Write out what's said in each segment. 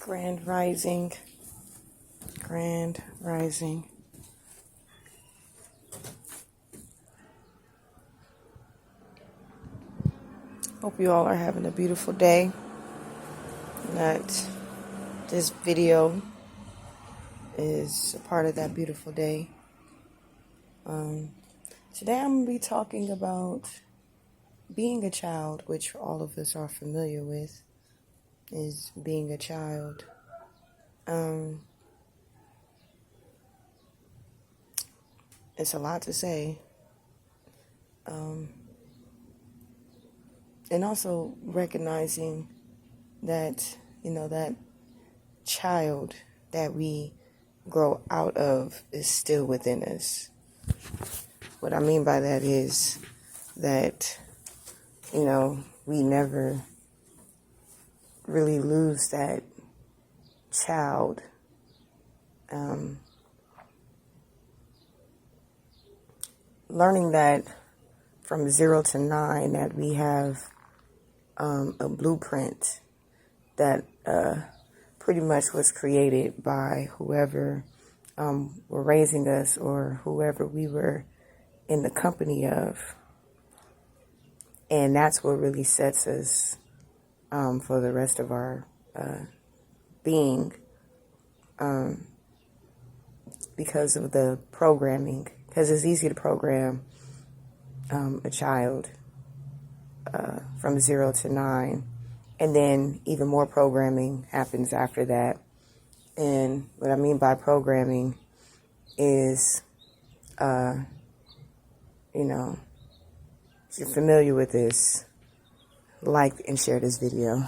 Grand Rising. Grand Rising. Hope you all are having a beautiful day. That this video is a part of that beautiful day. Today I'm going to be talking about being a child, which all of us are familiar with, is being a child. It's a lot to say. And also recognizing that, that child that we grow out of is still within us. What I mean by that is that, we never really lose that child. Learning that from 0 to 9 that we have a blueprint that pretty much was created by whoever were raising us or whoever we were in the company of. And that's what really sets us for the rest of our being, because of the programming. Because it's easy to program a child from 0 to 9. And then even more programming happens after that. And what I mean by programming is, if you're familiar with this, like and share this video.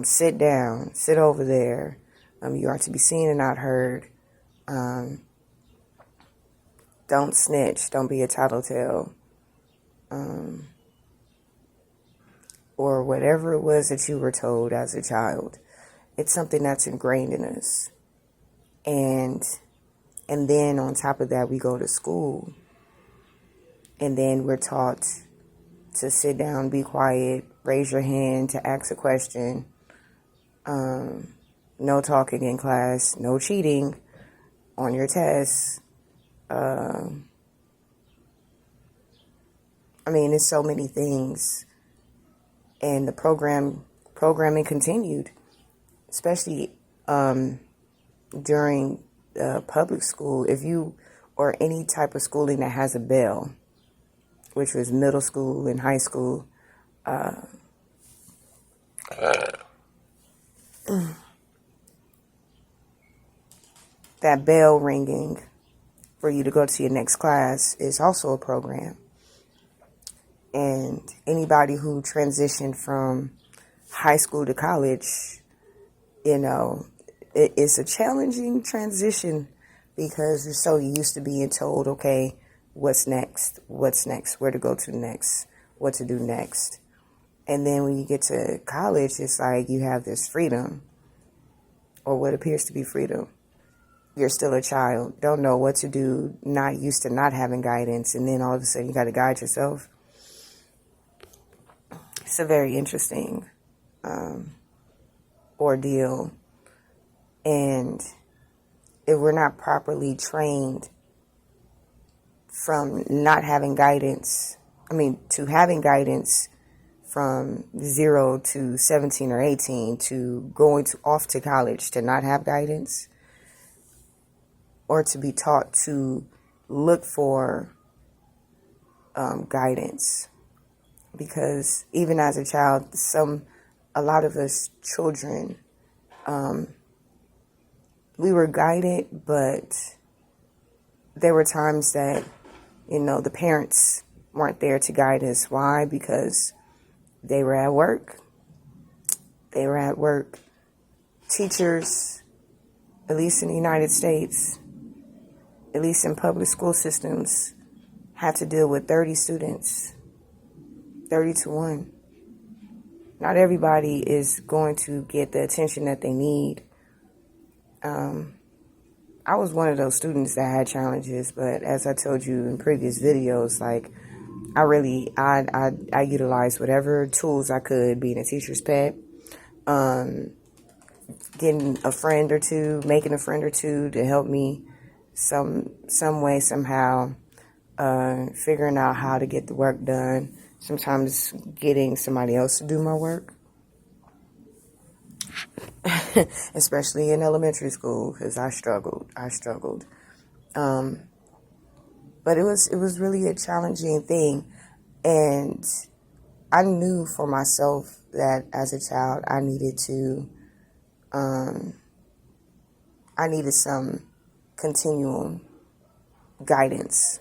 Sit down, sit over there. You are to be seen and not heard. Don't snitch, don't be a tattletale. Or whatever it was that you were told as a child. It's something that's ingrained in us. And then on top of that, we go to school. And then we're taught to sit down, be quiet, raise your hand to ask a question. No talking in class, no cheating on your tests. It's so many things. And the programming continued, especially during public school. If you, or any type of schooling that has a bell, which was middle school and high school, that bell ringing for you to go to your next class is also a program. And anybody who transitioned from high school to college, it's a challenging transition because you're so used to being told, okay, what's next, where to go to next, what to do next. And then when you get to college, it's like you have this freedom, or what appears to be freedom. You're still a child, don't know what to do, not used to not having guidance, and then all of a sudden you got to guide yourself. It's a very interesting ordeal. And if we're not properly trained from not having guidance, to having guidance from 0 to 17 or 18 to going off to college to not have guidance, or to be taught to look for guidance. Because even as a child, a lot of us children, we were guided, but there were times that, the parents weren't there to guide us. Why? Because they were at work. Teachers, at least in the United States, at least in public school systems, had to deal with 30 students. 30 to 1. Not everybody is going to get the attention that they need. I was one of those students that had challenges, but as I told you in previous videos, I utilized whatever tools I could, being a teacher's pet, getting a friend or two, making a friend or two to help me some way, somehow, figuring out how to get the work done, sometimes getting somebody else to do my work, especially in elementary school, because I struggled. But it was really a challenging thing, and I knew for myself that as a child I needed some continual guidance.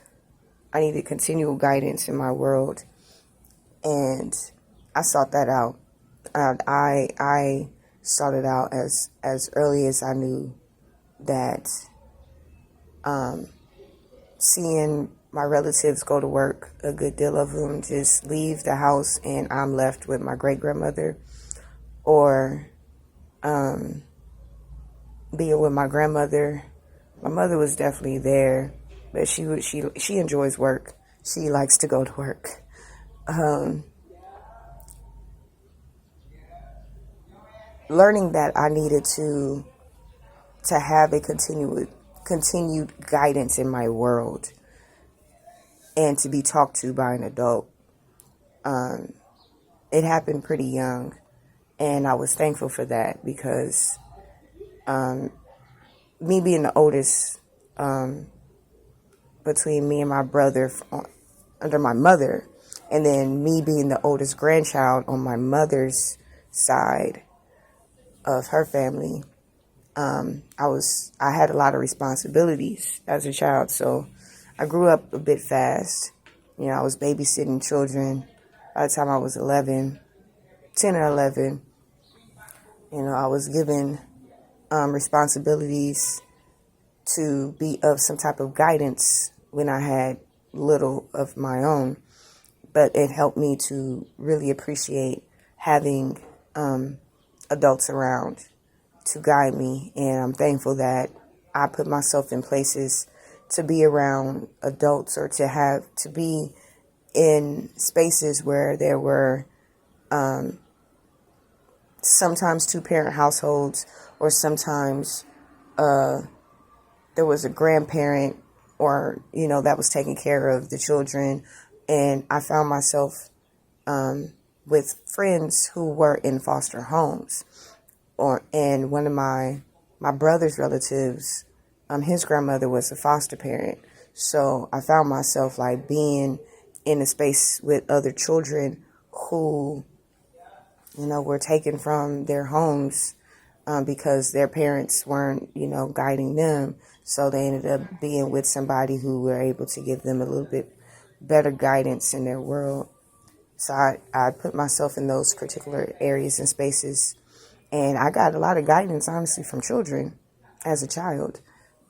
I needed continual guidance in my world, and I sought that out. I sought it out as early as I knew that seeing my relatives go to work, a good deal of them just leave the house and I'm left with my great-grandmother, or being with my grandmother. My mother was definitely there, but she enjoys work. She likes to go to work. Learning that I needed to have a continued guidance in my world and to be talked to by an adult. It happened pretty young, and I was thankful for that because me being the oldest between me and my brother under my mother, and then me being the oldest grandchild on my mother's side of her family, I had a lot of responsibilities as a child, so I grew up a bit fast. I was babysitting children by the time I was 10 or 11. I was given responsibilities to be of some type of guidance when I had little of my own, but it helped me to really appreciate having adults around to guide me, and I'm thankful that I put myself in places to be around adults, or to be in spaces where there were sometimes two-parent households, or sometimes there was a grandparent, or that was taking care of the children, and I found myself with friends who were in foster homes. And one of my brother's relatives, his grandmother was a foster parent. So I found myself like being in a space with other children who, were taken from their homes because their parents weren't, guiding them. So they ended up being with somebody who were able to give them a little bit better guidance in their world. So I put myself in those particular areas and spaces. And I got a lot of guidance, honestly, from children as a child.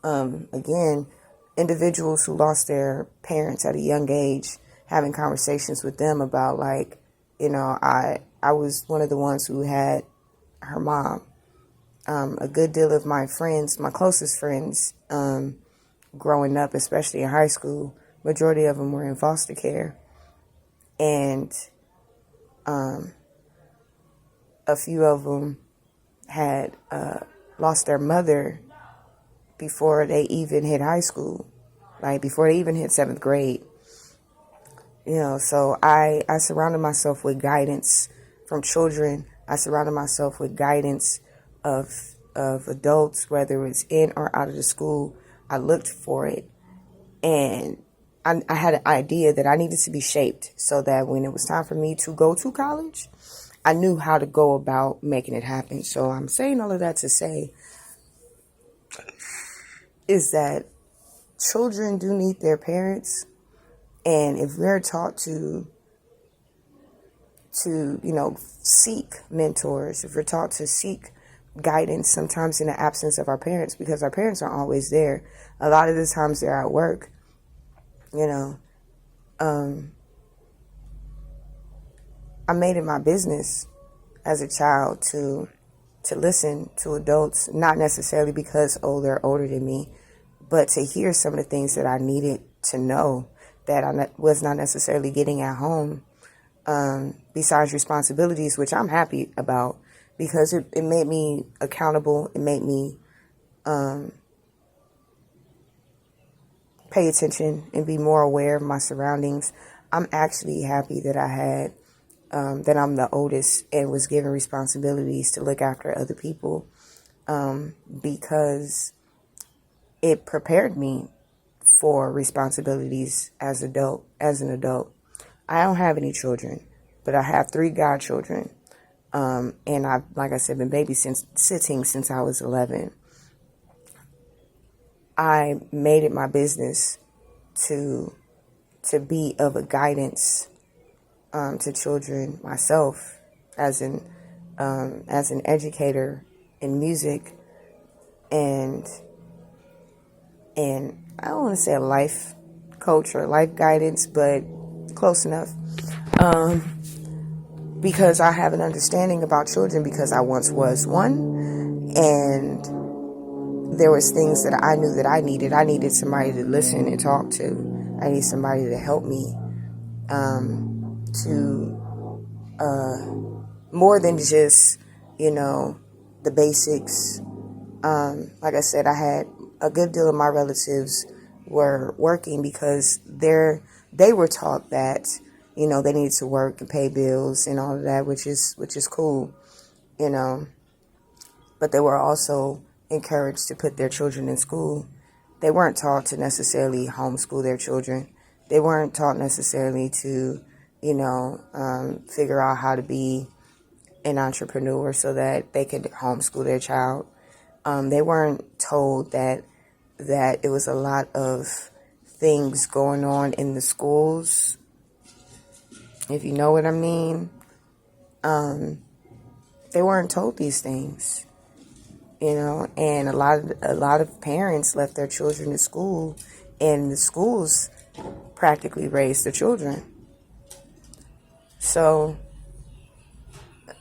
Again, individuals who lost their parents at a young age, having conversations with them about, like, I was one of the ones who had her mom. A good deal of my friends, my closest friends, growing up, especially in high school, majority of them were in foster care. And a few of them had lost their mother before they even hit high school, like before they even hit 7th grade. So I surrounded myself with guidance from children. I surrounded myself with guidance of adults, whether it's in or out of the school. I looked for it, and I had an idea that I needed to be shaped so that when it was time for me to go to college, I knew how to go about making it happen. So I'm saying all of that to say is that children do need their parents. And if we're taught to seek mentors, if we're taught to seek guidance, sometimes in the absence of our parents, because our parents aren't always there. A lot of the times they're at work, I made it my business as a child to listen to adults, not necessarily because, they're older than me, but to hear some of the things that I needed to know that I was not necessarily getting at home, besides responsibilities, which I'm happy about, because it made me accountable. It made me pay attention and be more aware of my surroundings. I'm actually happy that that I'm the oldest and was given responsibilities to look after other people, because it prepared me for responsibilities as an adult. I don't have any children, but I have 3 godchildren. And I've, like I said, been babysitting since I was 11. I made it my business to be of a guidance to children myself, as an educator in music, and I don't want to say a life coach or life guidance, but close enough. Because I have an understanding about children, because I once was one, and there was things that I knew that I needed. I needed somebody to listen and talk to. I need somebody to help me to more than just, the basics. Like I said, I had a good deal of my relatives were working because they were taught that, they needed to work and pay bills and all of that, which is cool, but they were also encouraged to put their children in school. They weren't taught to necessarily homeschool their children. They weren't taught necessarily to, figure out how to be an entrepreneur so that they could homeschool their child. They weren't told that it was a lot of things going on in the schools, if you know what I mean. They weren't told these things, and a lot of parents left their children to school, and the schools practically raised the children. So,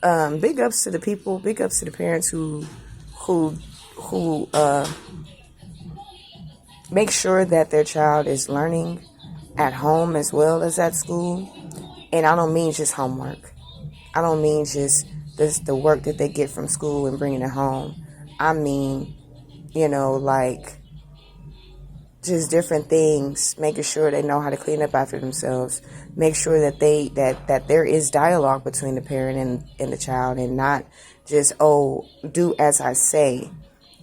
big ups to the parents who make sure that their child is learning at home as well as at school. And I don't mean just homework. I don't mean just the work that they get from school and bringing it home. I mean, like just different things, making sure they know how to clean up after themselves, make sure that that there is dialogue between the parent and the child, and not just, do as I say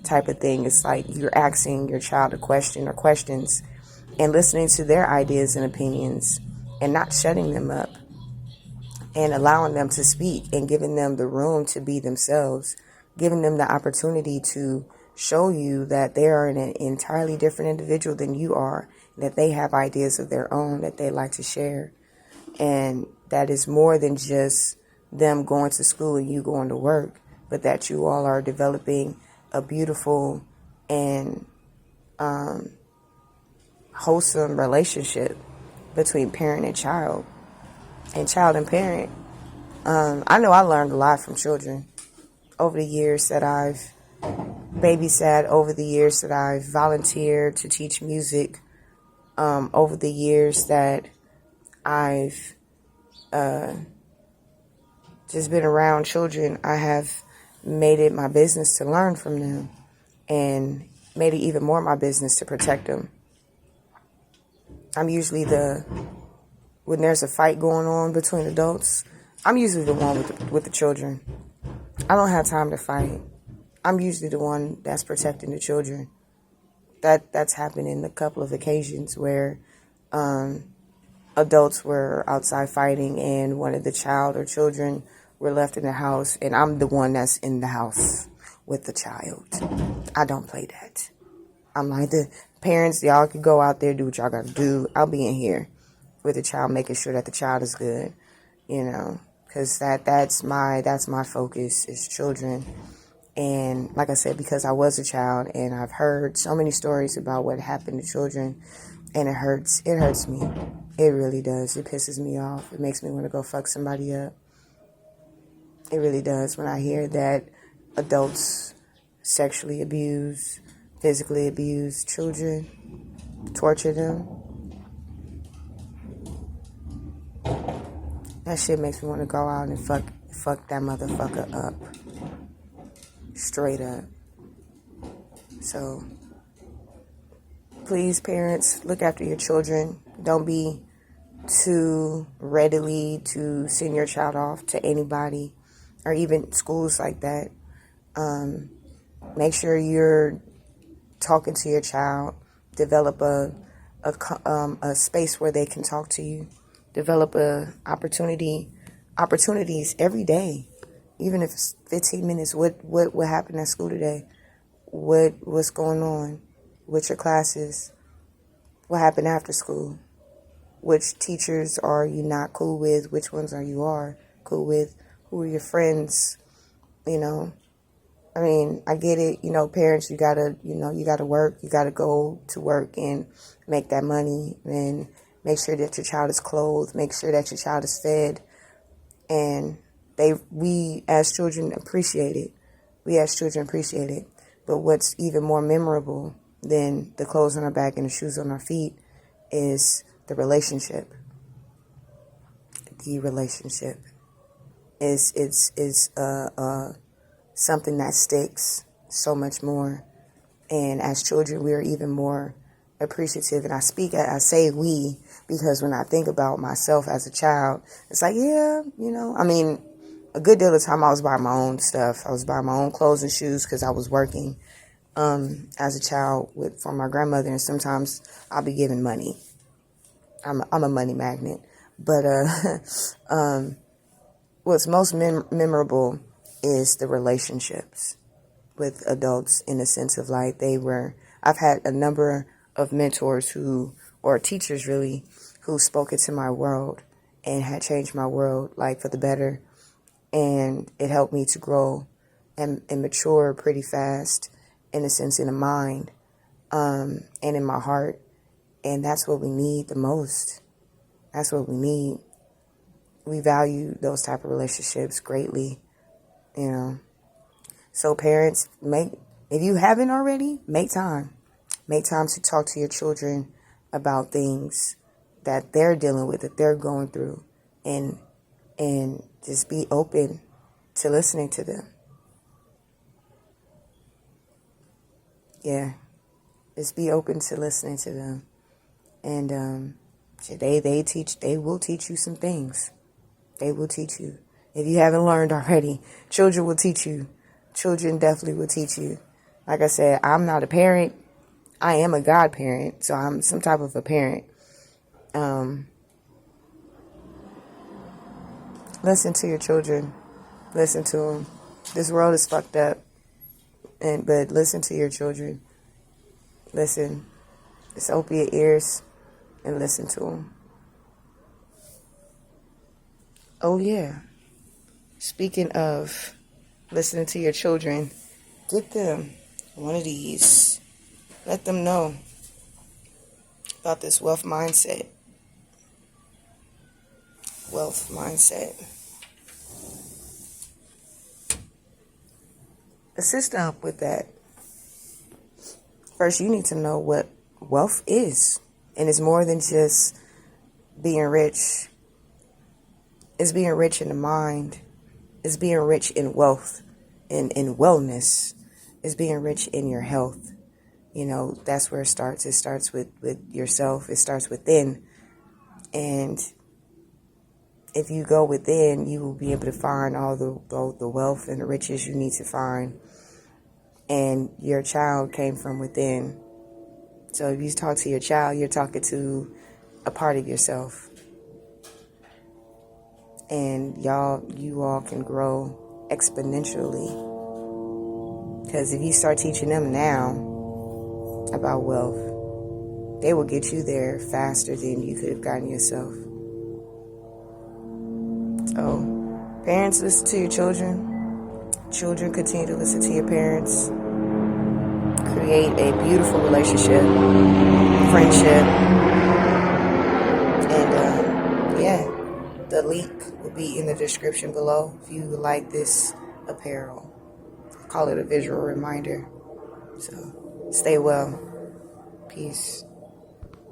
type of thing. It's like you're asking your child a question or questions and listening to their ideas and opinions and not shutting them up, and allowing them to speak and giving them the room to be themselves, giving them the opportunity to show you that they are an entirely different individual than you are, that they have ideas of their own that they like to share. And that is more than just them going to school and you going to work, but that you all are developing a beautiful and wholesome relationship between parent and child and parent. I know I learned a lot from children over the years that I've babysat, over the years that I've volunteered to teach music, over the years that I've just been around children. I have made it my business to learn from them, and made it even more my business to protect them. I'm usually when there's a fight going on between adults, I'm usually the one with the children. I don't have time to fight. I'm usually the one that's protecting the children. That's happened in a couple of occasions where adults were outside fighting and one of the child or children were left in the house, and I'm the one that's in the house with the child. I don't play that. I'm like, the parents, y'all can go out there, do what y'all gotta do. I'll be in here with the child, making sure that the child is good, because that's my focus is children. And like I said, because I was a child and I've heard so many stories about what happened to children, and it hurts me. It really does. It pisses me off. It makes me want to go fuck somebody up. It really does when I hear that adults sexually abuse, physically abuse children, torture them. That shit makes me want to go out and fuck that motherfucker up. Straight up. So, please, parents, look after your children. Don't be too readily to send your child off to anybody or even schools like that. Make sure you're talking to your child. Develop a space where they can talk to you. Develop opportunities every day, even if it's 15 minutes. What happened at school today? What's going on with your classes? What happened after school? Which teachers are you not cool with? Which ones are you cool with? Who are your friends? You know, I mean, I get it. You know, parents, you gotta work. You gotta go to work and make that money and make sure that your child is clothed. Make sure that your child is fed. And we as children appreciate it. But what's even more memorable than the clothes on our back and the shoes on our feet is the relationship. The relationship is something that sticks so much more. And as children, we are even more appreciative. And I say we, because when I think about myself as a child, it's like, yeah, you know, I mean, a good deal of the time I was buying my own stuff. I was buying my own clothes and shoes because I was working as a child for my grandmother, and sometimes I'll be giving money. I'm a money magnet. But what's most memorable is the relationships with adults, in the sense of like I've had a number of mentors or teachers really, who spoke into my world and had changed my world like for the better. And it helped me to grow and mature pretty fast, in a sense, in the mind and in my heart. And that's what we need the most. That's what we need. We value those type of relationships greatly, you know. So parents, if you haven't already, make time. Make time to talk to your children about things that they're dealing with, that they're going through, and just be open to listening to them. Yeah, just be open to listening to them. And they will teach you some things. They will teach you. If you haven't learned already, children will teach you. Children definitely will teach you. Like I said, I'm not a parent. I am a godparent, so I'm some type of a parent. Listen to your children. Listen to them. This world is fucked up, but listen to your children. Listen. Just open your ears and listen to them. Oh yeah. Speaking of listening to your children, get them one of these. Let them know about this wealth mindset. Wealth mindset. Assist them with that. First, you need to know what wealth is. And it's more than just being rich. It's being rich in the mind. It's being rich in wealth, in wellness. It's being rich in your health. You know, that's where it starts. It starts with yourself. It starts within. And if you go within, you will be able to find all the wealth and the riches you need to find. And your child came from within. So if you talk to your child, you're talking to a part of yourself. And you all can grow exponentially. Because if you start teaching them now about wealth, they will get you there faster than you could have gotten yourself. So, parents, listen to your children. Children, continue to listen to your parents. Create a beautiful relationship, friendship, and yeah, the link will be in the description below if you would like this apparel. Call it a visual reminder. So, stay well. Peace.